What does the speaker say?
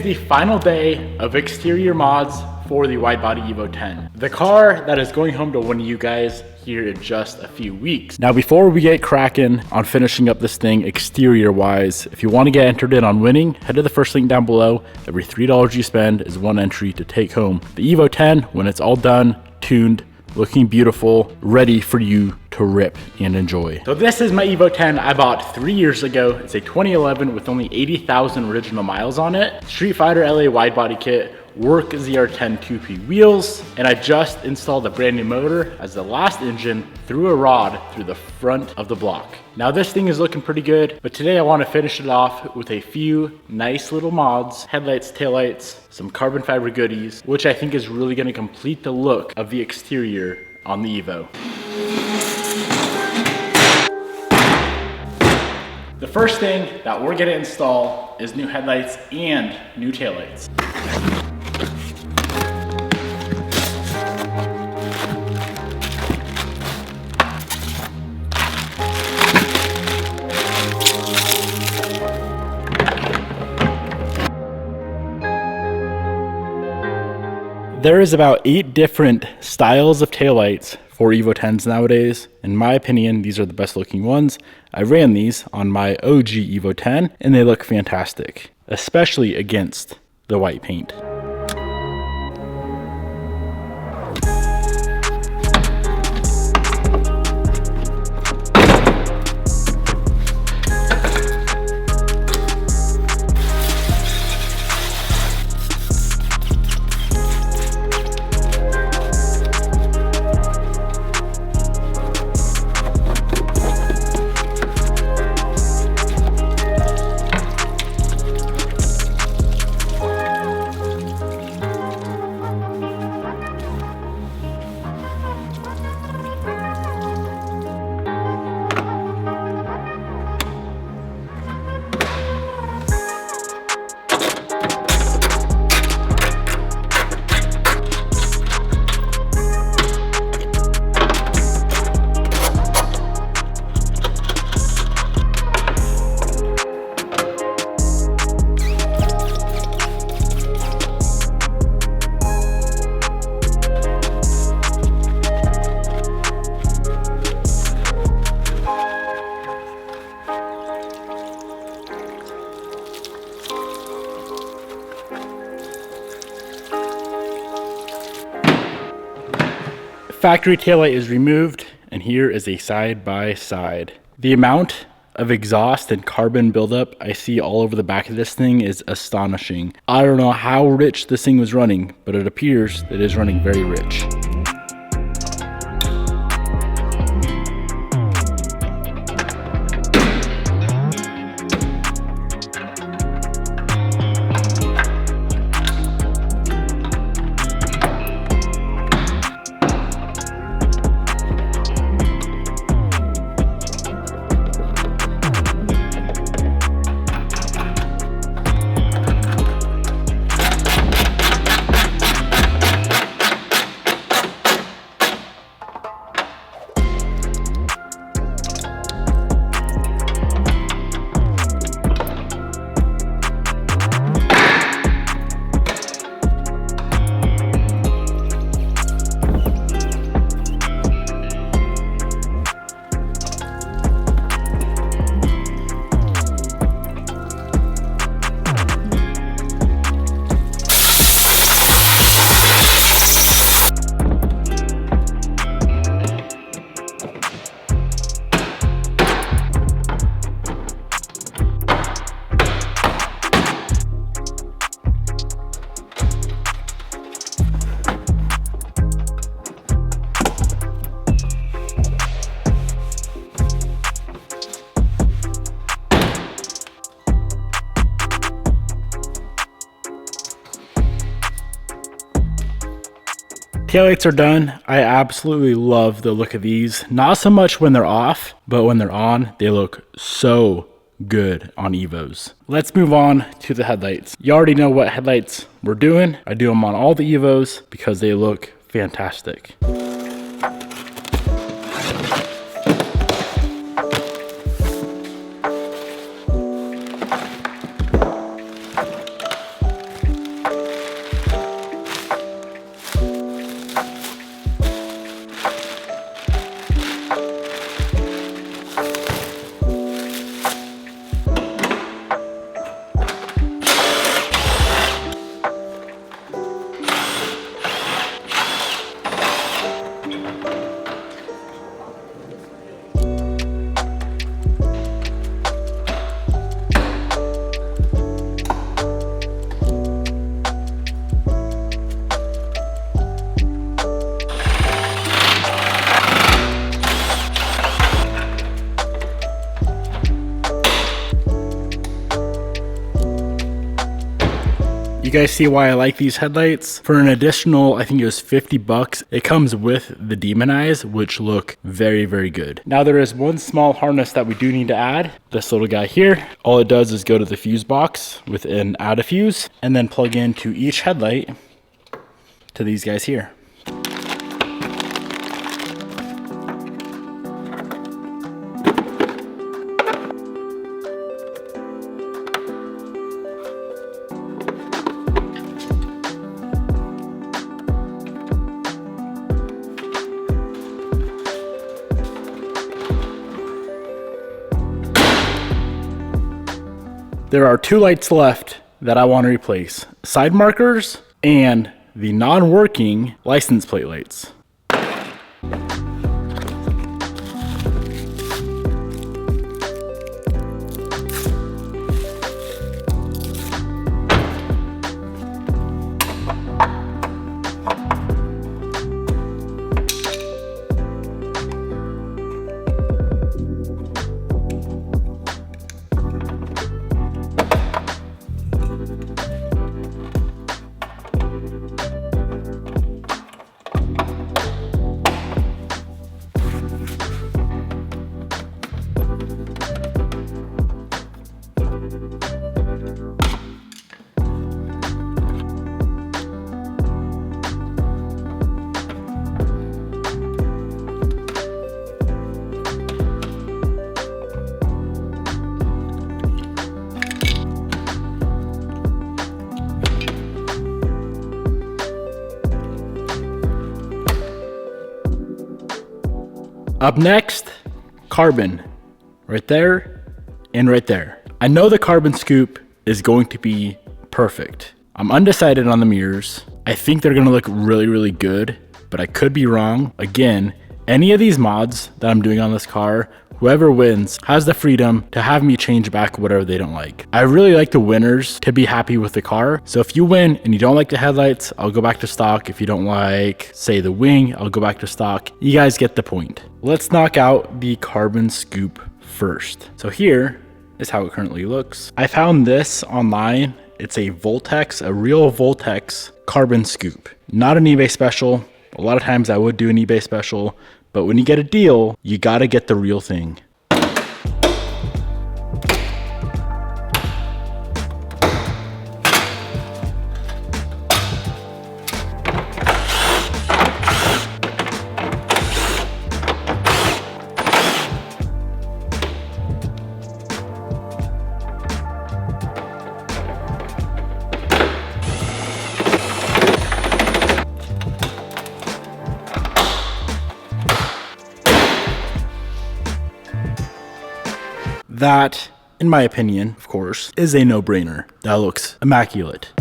the final day of exterior mods for the wide body Evo 10. The car that is going home to one of you guys here in just a few weeks. Now, before we get cracking on finishing up this thing exterior wise, if you want to get entered in on winning, head to the first link down below. Every $3 you spend is one entry to take home the Evo 10 when it's all done, tuned, looking beautiful, ready for you to rip and enjoy. So this is my Evo 10 I bought 3 years ago. It's a 2011 with only 80,000 original miles on it. Street Fighter LA wide body kit, work ZR10 2P wheels, and I just installed a brand new motor as the last engine through a rod through the front of the block. Now this thing is looking pretty good, but today I want to finish it off with a few nice little mods, headlights, taillights, some carbon fiber goodies, which I think is really going to complete the look of the exterior on the Evo. The first thing that we're going to install is new headlights and new taillights. There is about 8 different styles of taillights for Evo 10s nowadays. In my opinion, these are the best looking ones. I ran these on my OG Evo 10 and they look fantastic, especially against the white paint. Factory taillight is removed, and here is a side-by-side. The amount of exhaust and carbon buildup I see all over the back of this thing is astonishing. I don't know how rich this thing was running, but it appears it is running very rich. Taillights are done. I absolutely love the look of these. Not so much when they're off, but when they're on, they look so good on Evos. Let's move on to the headlights. You already know what headlights we're doing. I do them on all the Evos because they look fantastic. guys see why I like these headlights? For an additional, I think it was 50 bucks, it comes with the demon eyes, which look very, very good. Now there is one small harness that we do need to add. This little guy here. All it does is go to the fuse box with an add a fuse and then plug into each headlight to these guys here. There are two lights left that I want to replace: side markers and the non-working license plate lights. Up next, carbon, right there and right there. I know the carbon scoop is going to be perfect. I'm undecided on the mirrors. I think they're gonna look really, really good, but I could be wrong. Again, any of these mods that I'm doing on this car, whoever wins has the freedom to have me change back whatever they don't like. I really like the winners to be happy with the car. So if you win and you don't like the headlights, I'll go back to stock. If you don't like, say, the wing, I'll go back to stock. You guys get the point. Let's knock out the carbon scoop first. So here is how it currently looks. I found this online. It's a Voltex, a real Voltex carbon scoop, not an eBay special. A lot of times I would do an eBay special, but when you get a deal, you gotta get the real thing. That, in my opinion, of course, is a no-brainer. That looks immaculate.